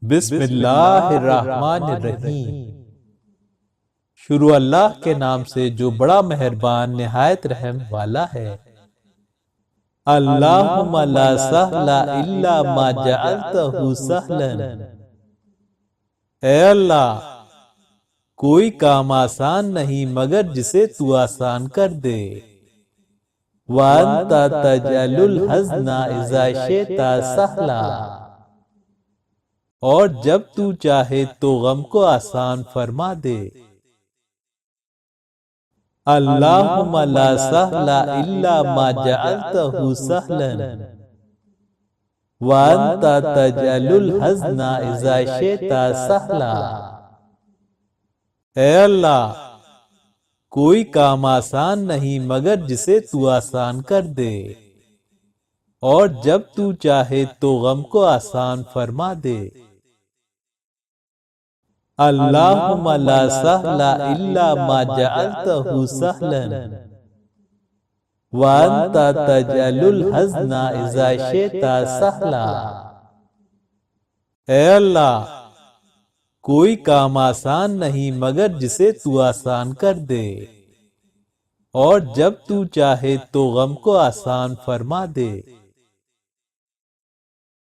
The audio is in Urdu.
بسم اللہ الرحمن الرحیم۔ شروع اللہ کے نام سے جو بڑا مہربان نہایت رحم والا ہے۔ اللہم لا سہل الا ما جعلتہ سہلا۔ اے اللہ، کوئی کام آسان نہیں مگر جسے تو آسان کر دے۔ وَأَنْتَ تَجْعَلُ الْحَزْنَ إِذَا شِئْتَ سَهْلًا۔ اور جب تو چاہے تو غم کو آسان فرما دے۔ اللہم لا سہل الا ما جعلتہ سہلا وانت تجعل الحزن اذا شئت سہلا۔ اے اللہ، کوئی کام آسان نہیں مگر جسے تو آسان کر دے، اور جب تو چاہے تو غم کو آسان فرما دے۔ اللہم لا سہل الا ما جعلتہ سہلا وانت تجعل الحزن اذا شئت سہلا۔ اے اللہ، کوئی کام آسان نہیں مگر جسے تو آسان کر دے، اور جب تو چاہے تو غم کو آسان فرما دے۔